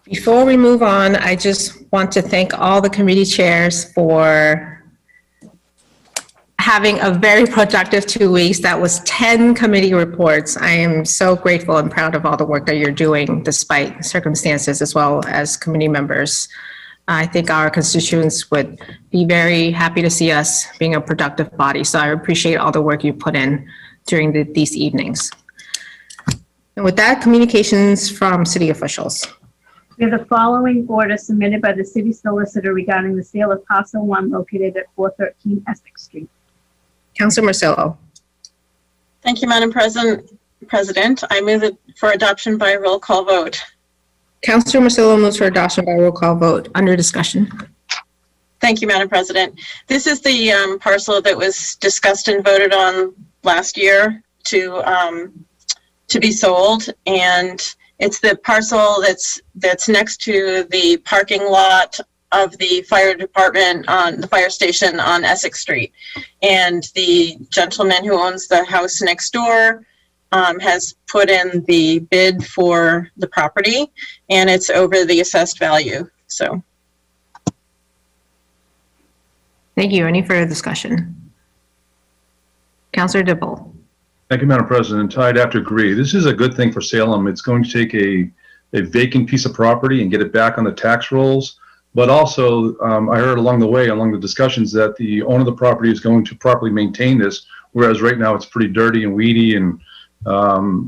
Before we move on, I just want to thank all the committee chairs for having a very productive 2 weeks. That was 10 committee reports. I am so grateful and proud of all the work that you're doing despite circumstances, as well as committee members. I think our constituents would be very happy to see us being a productive body. So I appreciate all the work you put in during these evenings. And with that, communications from city officials. We have the following order submitted by the city solicitor regarding the sale of parcel 1 located at 413 Essex Street. Councilor Marcillo. Thank you, Madam President. I move it for adoption by roll call vote. Councilor Marcillo moves for adoption by roll call vote. Under discussion. Thank you, Madam President. This is the parcel that was discussed and voted on last year to be sold, and it's the parcel that's next to the parking lot of the fire department on the fire station on Essex Street. And the gentleman who owns the house next door has put in the bid for the property, and it's over the assessed value. So. Thank you. Any further discussion? Councilor Dibble. Thank you, Madam President. I'd have to agree. This is a good thing for Salem. It's going to take a vacant piece of property and get it back on the tax rolls. But also, I heard along the discussions, that the owner of the property is going to properly maintain this, whereas right now it's pretty dirty and weedy. And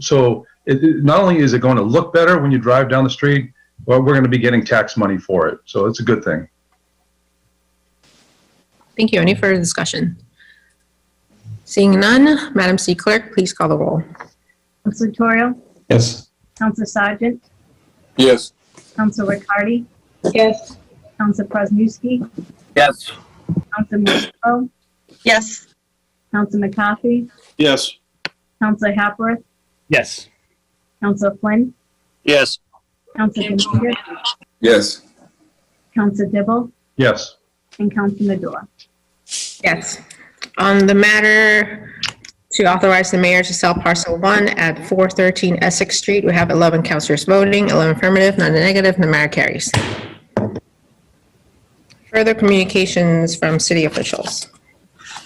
so not only is it going to look better when you drive down the street, but we're going to be getting tax money for it. So it's a good thing. Thank you. Any further discussion? Seeing none, Madam C. Clerk, please call the roll. Councilor Torrio? Yes. Councilor Sargent? Yes. Councilor Riccardi? Yes. Councilor Presnewski? Yes. Councilor Marcillo? Yes. Councilor McCarthy? Yes. Councilor Hapworth? Yes. Councilor Flynn? Yes. Councilor Dominguez? Yes. Councilor Dibble? Yes. And Councilor Madore. Yes. On the matter to authorize the mayor to sell parcel 1 at 413 Essex Street, we have 11 councilors voting, 11 affirmative, none negative, and the matter carries. Further communications from city officials.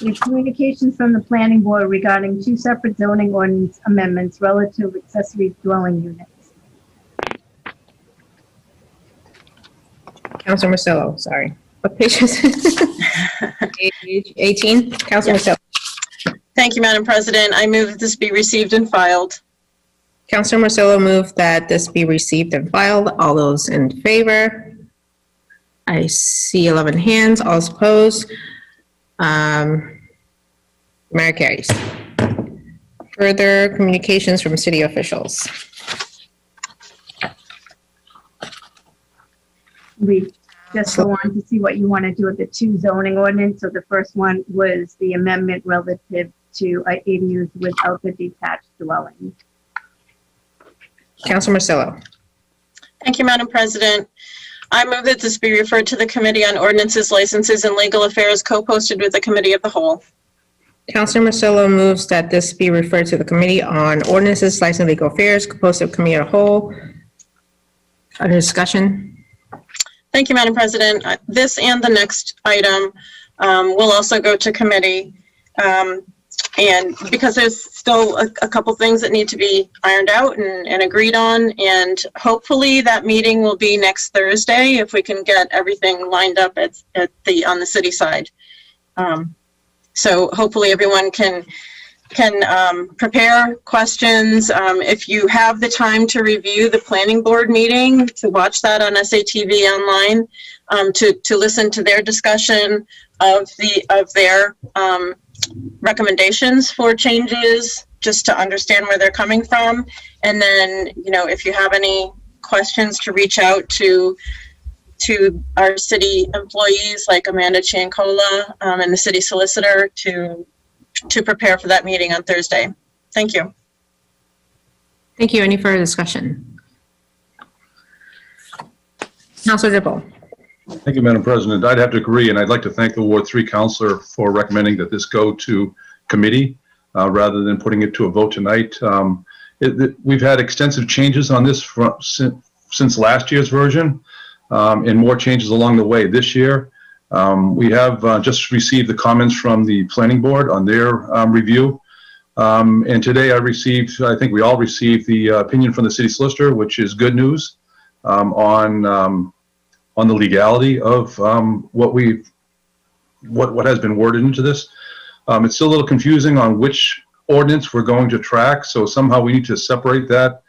We have communications from the planning board regarding 2 separate zoning ordinance amendments relative to accessory dwelling units. Councilor Marcillo, sorry. What page is it? Page 18. Councilor Marcillo. Thank you, Madam President. I move that this be received and filed. Councilor Marcillo moved that this be received and filed. All those in favor? I see 11 hands. All opposed? Matter carries. Further communications from city officials. We just go on to see what you want to do with the 2 zoning ordinance. So the first one was the amendment relative to ADUs without the detached dwelling. Councilor Marcelo. Thank you, Madam President. I move that this be referred to the Committee on Ordinances, Licenses, and Legal Affairs, co-posted with the Committee of the Whole. Councilor Marcelo moves that this be referred to the Committee on Ordinances, Licensing, and Legal Affairs, composed of Committee of the Whole. Under discussion. Thank you, Madam President. This and the next item will also go to committee. And because there's still a couple things that need to be ironed out and agreed on, and hopefully that meeting will be next Thursday if we can get everything lined up on the city side. So hopefully everyone can prepare questions. If you have the time to review the planning board meeting, to watch that on SATV online, to listen to their discussion of their recommendations for changes, just to understand where they're coming from. And then, if you have any questions, to reach out to our city employees like Amanda Chiancola and the city solicitor to prepare for that meeting on Thursday. Thank you. Thank you. Any further discussion? Councilor Dibble. Thank you, Madam President. I'd have to agree, and I'd like to thank the Ward 3 councilor for recommending that this go to committee rather than putting it to a vote tonight. We've had extensive changes on this since last year's version, and more changes along the way this year. We have just received the comments from the planning board on their review. And today I think we all received the opinion from the city solicitor, which is good news on the legality of what has been worded into this. It's still a little confusing on which ordinance we're going to track, so somehow we need to separate that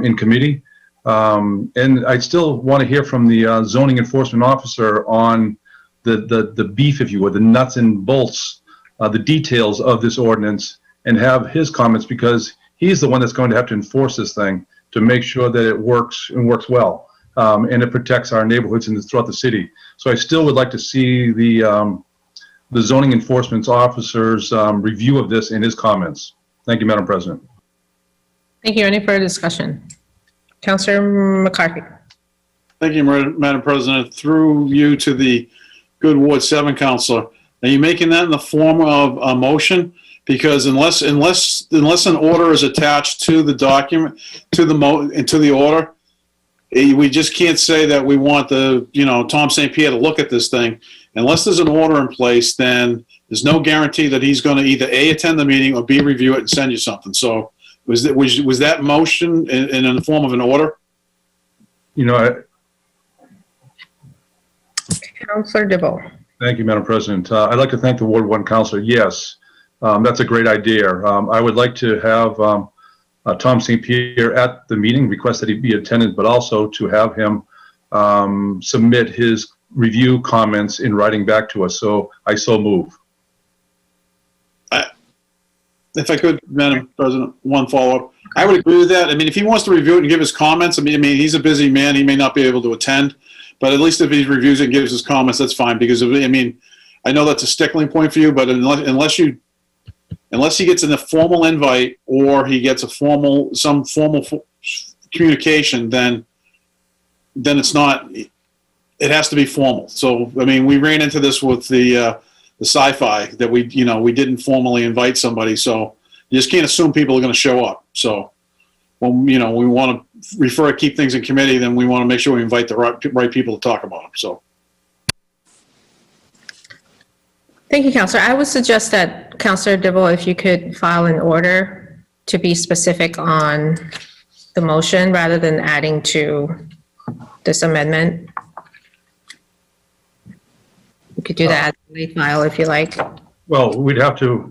in committee. And I still want to hear from the zoning enforcement officer on the beef, if you would, the nuts and bolts, the details of this ordinance, and have his comments, because he's the one that's going to have to enforce this thing to make sure that it works and works well. And it protects our neighborhoods and throughout the city. So I still would like to see the zoning enforcement officer's review of this and his comments. Thank you, Madam President. Thank you. Any further discussion? Councilor McCarthy. Thank you, Madam President. Through you to the good Ward 7 councilor. Are you making that in the form of a motion? Because unless an order is attached to the document, to the order, we just can't say that we want Tom St. Pierre to look at this thing. Unless there's an order in place, then there's no guarantee that he's going to either A, attend the meeting, or B, review it and send you something. So was that motion in the form of an order? Councilor Dibble. Thank you, Madam President. I'd like to thank the Ward 1 councilor. Yes, that's a great idea. I would like to have Tom St. Pierre at the meeting, request that he be attended, but also to have him submit his review comments in writing back to us. So I so move. If I could, Madam President, one follow-up. I would agree with that. I mean, if he wants to review it and give his comments, I mean, he's a busy man. He may not be able to attend, but at least if he reviews it and gives his comments, that's fine. Because I mean, I know that's a stickling point for you, but unless he gets a formal invite or he gets some formal communication, then it's not. It has to be formal. So I mean, we ran into this with the sci-fi that we didn't formally invite somebody. So you just can't assume people are going to show up. So when we want to keep things in committee, then we want to make sure we invite the right people to talk about them. So. Thank you, Councilor. I would suggest that, Councilor Dibble, if you could file an order to be specific on the motion rather than adding to this amendment. You could do that as a file if you like. Well, we'd have to,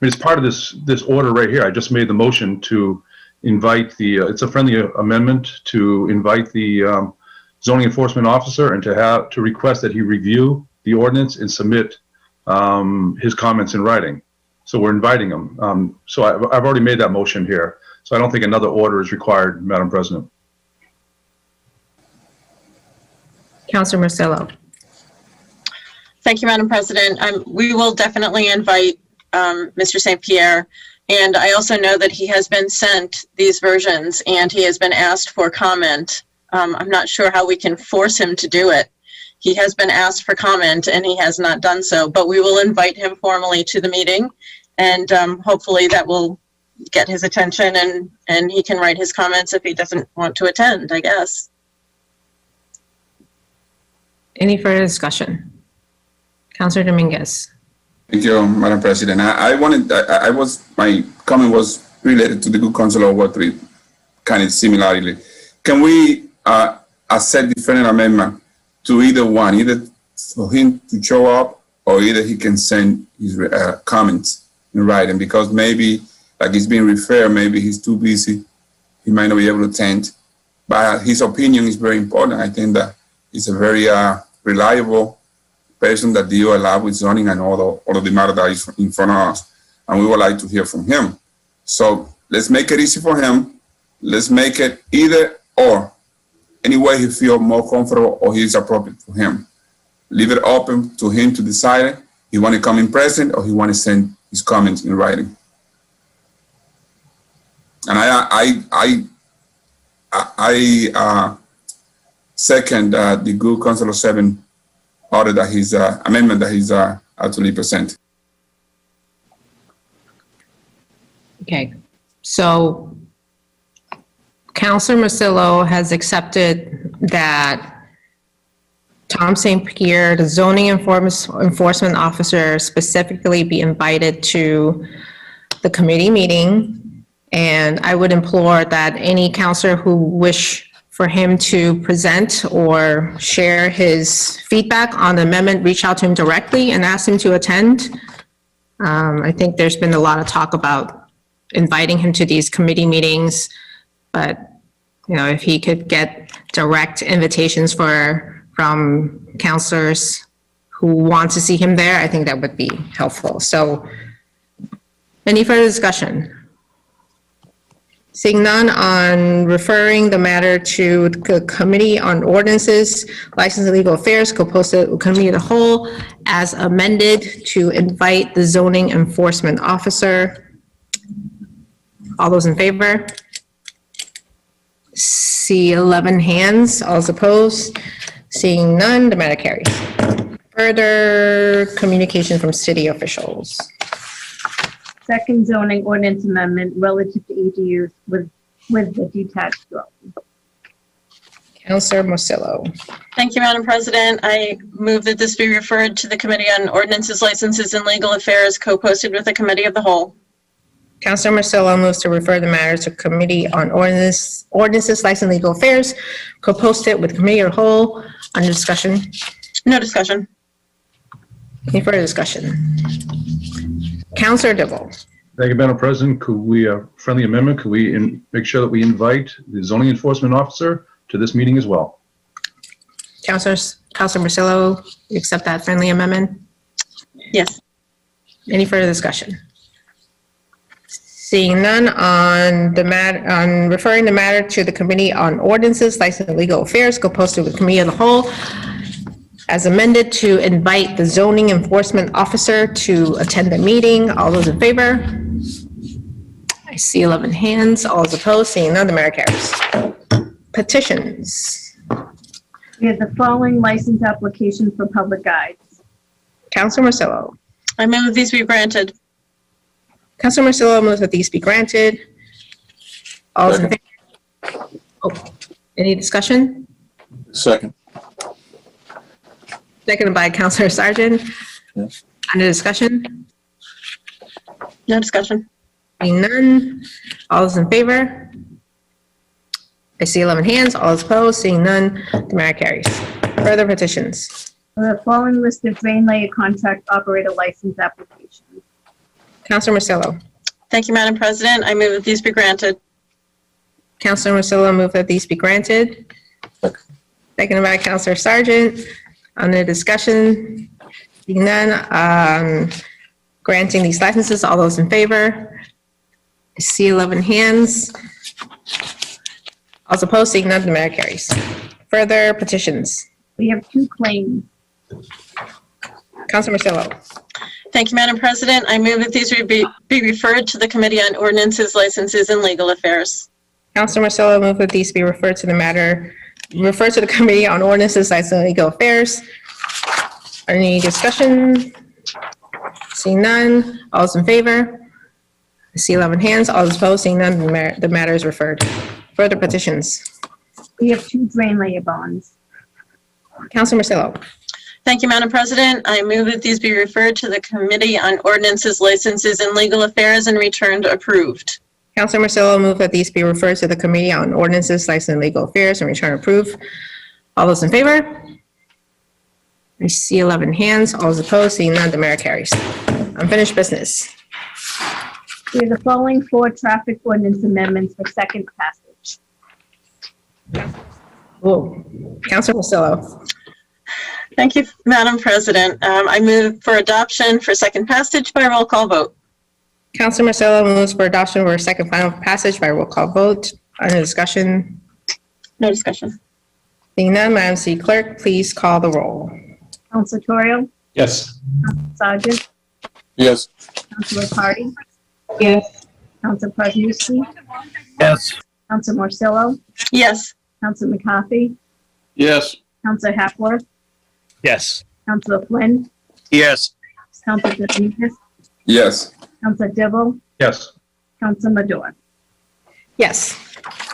as part of this order right here, I just made the motion to invite it's a friendly amendment to invite the zoning enforcement officer and to request that he review the ordinance and submit his comments in writing. So we're inviting him. So I've already made that motion here. So I don't think another order is required, Madam President. Councilor Marcelo. Thank you, Madam President. We will definitely invite Mr. St. Pierre. And I also know that he has been sent these versions and he has been asked for comment. I'm not sure how we can force him to do it. He has been asked for comment and he has not done so, but we will invite him formally to the meeting, and hopefully that will get his attention and he can write his comments if he doesn't want to attend, I guess. Any further discussion? Councilor Dominguez. Thank you, Madam President. My comment was related to the good counsel of Ward 3, kind of similarly. Can we accept the friendly amendment to either one, either for him to show up or either he can send his comments in writing, because maybe, like he's being referred, maybe he's too busy, he might not be able to attend, but his opinion is very important. I think that he's a very reliable person that deal a lot with zoning and all of the matter that is in front of us, and we would like to hear from him. So let's make it easy for him. Let's make it either or, any way he feels more comfortable or he's appropriate for him. Leave it open to him to decide he want to come in person or he want to send his comments in writing. And I second the good Councilor 7 order that his amendment that he's actually present. Okay, so Councilor Marcillo has accepted that Tom St. Pierre, the zoning enforcement officer, specifically be invited to the committee meeting. And I would implore that any counselor who wish for him to present or share his feedback on the amendment, reach out to him directly and ask him to attend. I think there's been a lot of talk about inviting him to these committee meetings, but if he could get direct invitations from counselors who want to see him there, I think that would be helpful. So any further discussion? Seeing none, on referring the matter to the Committee on Ordinances, License and Legal Affairs, co-posted Committee of the Whole, as amended to invite the zoning enforcement officer. All those in favor? See 11 hands. All those opposed? Seeing none, the matter carries. Further communication from city officials. Second zoning ordinance amendment relative to ADUs with the detached dwelling. Councilor Marcillo. Thank you, Madam President. I move that this be referred to the Committee on Ordinances, Licenses, and Legal Affairs, co-posted with the Committee of the Whole. Councilor Marcillo moves to refer the matter to Committee on Ordinances, License, and Legal Affairs, co-posted with Committee of the Whole. Under discussion? No discussion. Any further discussion? Councilor Dibble. Thank you, Madam President. Could we, friendly amendment, could we make sure that we invite the zoning enforcement officer to this meeting as well? Councilor Marcillo, you accept that friendly amendment? Yes. Any further discussion? Seeing none, on referring the matter to the Committee on Ordinances, License, and Legal Affairs, co-posted with Committee of the Whole, as amended to invite the zoning enforcement officer to attend the meeting. All those in favor? I see 11 hands. All those opposed? Seeing none, the matter carries. Petitions. We have the following license applications for public guides. Councilor Marcillo. I move these be granted. Councilor Marcillo moves that these be granted. All those in favor? Oh, any discussion? Second. Seconded by Councilor Sargent. Yes. Under discussion? No discussion. Seeing none. All those in favor? I see 11 hands. All those opposed? Seeing none, the matter carries. Further petitions. The following list of drain layer contract operator license applications. Councilor Marcillo. Thank you, Madam President. I move that these be granted. Councilor Marcillo move that these be granted. Seconded by Councilor Sargent. Under discussion, seeing none, granting these licenses, all those in favor? I see 11 hands. All those opposed, seeing none, the matter carries. Further petitions. We have two claims. Councilor Marcillo. Thank you, Madam President. I move that these be referred to the Committee on Ordinances, Licenses, and Legal Affairs. Councilor Marcelo, move that these be referred to the Committee on Ordinances, Licenses, and Legal Affairs. Any discussion? Seeing none, all those in favor? I see 11 hands. All those opposed, seeing none, the matter is referred. Further petitions. We have 2 drain layer bonds. Councilor Marcelo. Thank you, Madam President. I move that these be referred to the Committee on Ordinances, Licenses, and Legal Affairs and returned approved. Councilor Marcelo, move that these be referred to the Committee on Ordinances, Licenses, and Legal Affairs and return approved. All those in favor? I see 11 hands. All those opposed, seeing none, the matter carries. Unfinished business. We have the following 4 traffic ordinance amendments for second passage. Whoa. Councilor Marcelo. Thank you, Madam President. I move for adoption for second passage by roll call vote. Councilor Marcelo moves for adoption for second final passage by roll call vote. Under discussion. No discussion. Seeing none, Madam City Clerk, please call the roll. Councilor Torrio, Yes. Councilor Sargent, Yes. Councilor Party, Yes. Councilor Presnewski, Yes. Councilor Marcelo, Yes. Councilor McCarthy, Yes. Councilor Hackworth, Yes. Councilor Flynn, Yes. Councilor DeFenis, Yes. Councilor Dibble, Yes. Councilor Madore. Yes.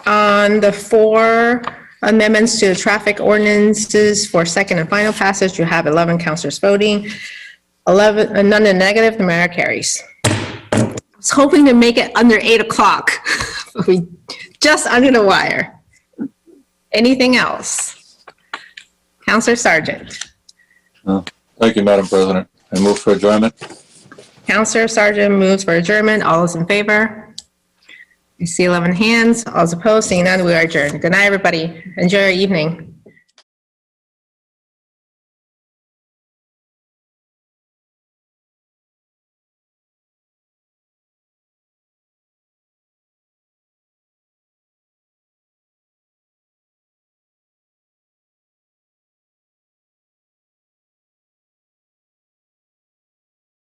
On the 4 amendments to the traffic ordinances for second and final passage, you have 11 councilors voting, 11, none in negative, the matter carries. I was hoping to make it under 8 o'clock, but we just under the wire. Anything else? Councilor Sargent. Thank you, Madam President. I move for adjournment. Councilor Sargent moves for adjournment. All those in favor? I see 11 hands. All those opposed, seeing none, we are adjourned. Good night, everybody. Enjoy your evening.